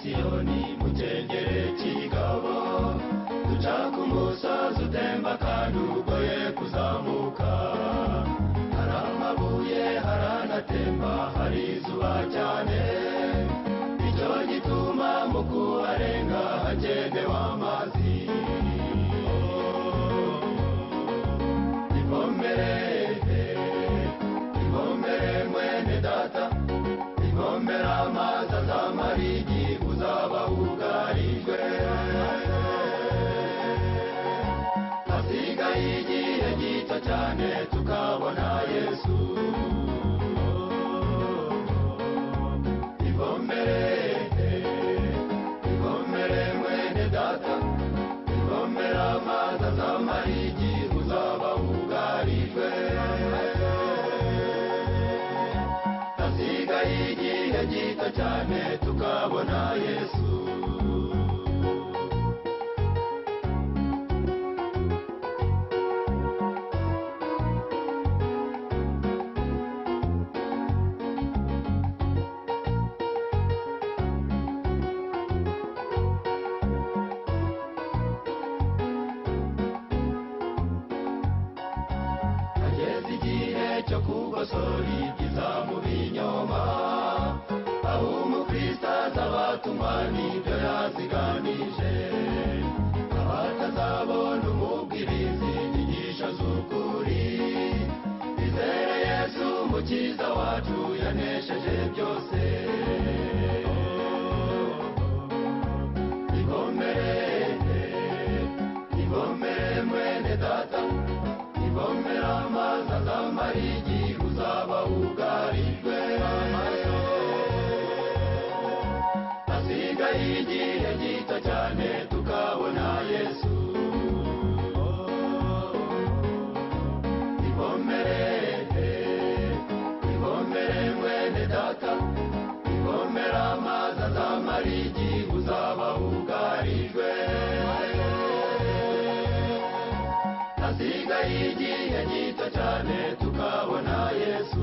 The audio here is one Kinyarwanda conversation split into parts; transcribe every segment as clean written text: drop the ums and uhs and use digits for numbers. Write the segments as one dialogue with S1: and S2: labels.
S1: Siyoni mukengere kigabo duca ku musozi utemba kandi ugoye kuzamuka hari amabuye haranatemba hari izuba cyane nicyo gituma mu kuharenga hagenewe amazi ivomere mwene data ivomera amazi azamara igihe uzaba wugarijwe hasigaye igihe gito cyane tukabona Yesu ivomere mwene data ivomera amazi azamara igihe uzaba wugarijwe hasigaye igihe gito cyane tukabona Yesu cyo kugosora ibyiza mu binyoma aho umukristo azabatungwa n'ibyo yaziganije abatazabona umubwiriza inyigisho z'ukuri bizere Yesu umukiza wacu yanesheje byose ivomere mwene data ivomera amazi azamara igihe uzaba wugarijwe hasigaye igihe gito cyane tukabona Yesu ivomere mwene data ivomera amazi azamara igihe uzaba wugarijwe hasigaye igihe gito cyane tukabona Yesu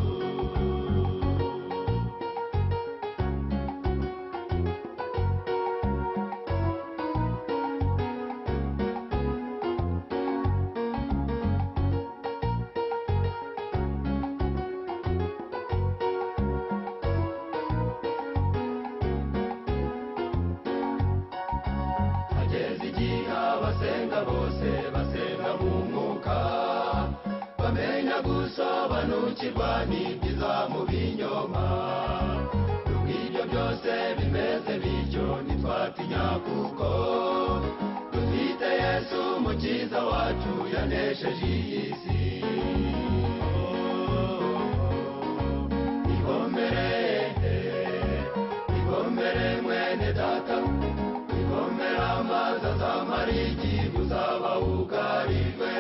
S1: hageze igihe abasenga bose basenga mu mwuka bamenya gusobanukirwa n'ibyiza mu binyoma nubwo ibyo byose bimeze bityo ntitwatinya kuko dufite Yesu umukiza wacu yanesheje iyi si ivomere mwene data ivomera amazi azamara igihe uzaba wugarijwe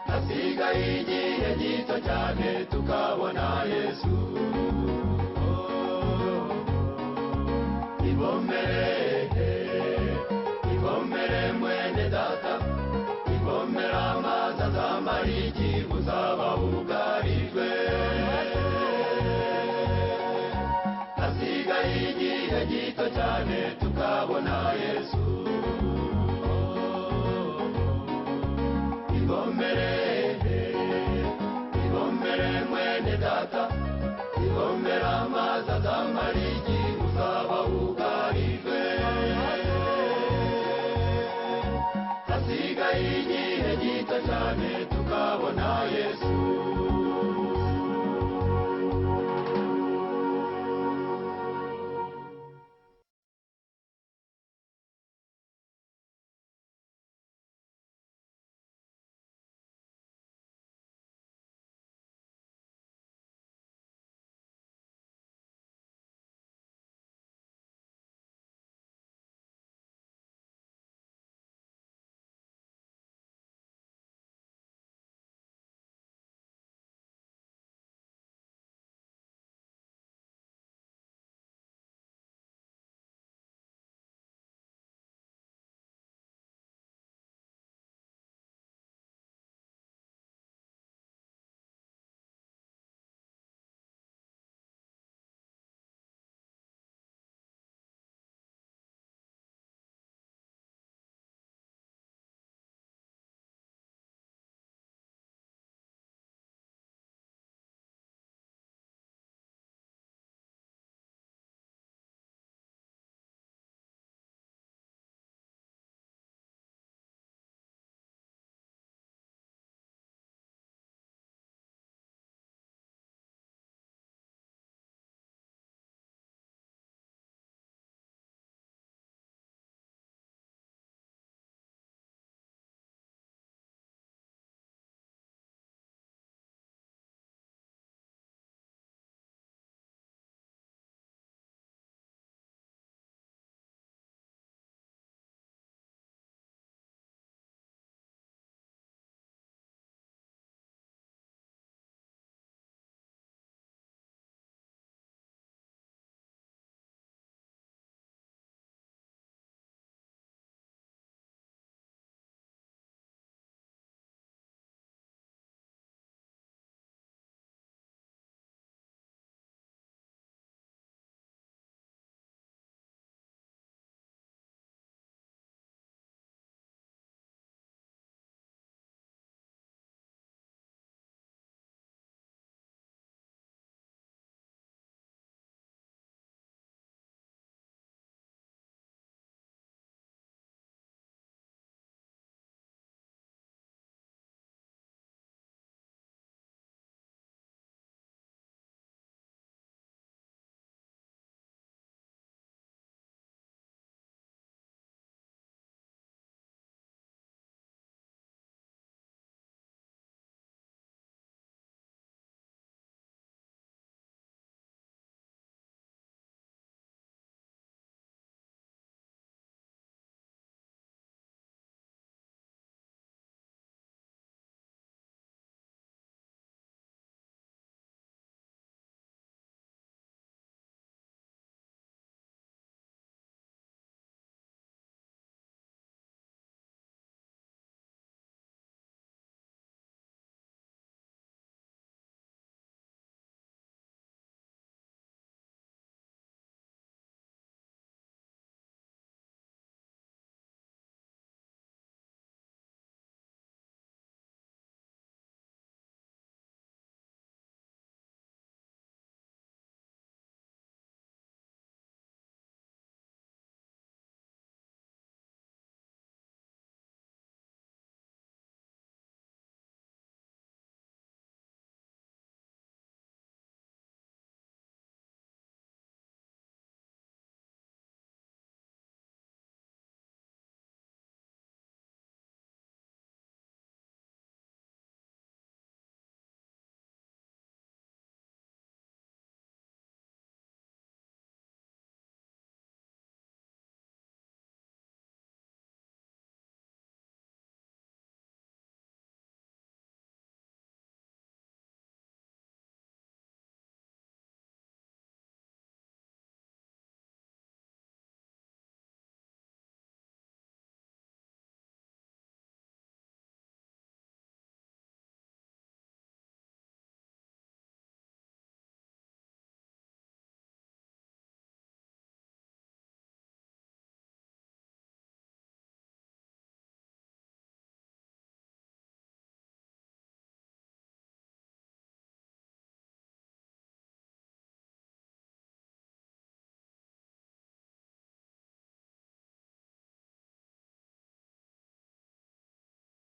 S1: hasigaye igihe gito cyane tukabona Yesu ivomere mwene data ivomera amazi azamara igihe uzaba wugarijwe hasigaye igihe gito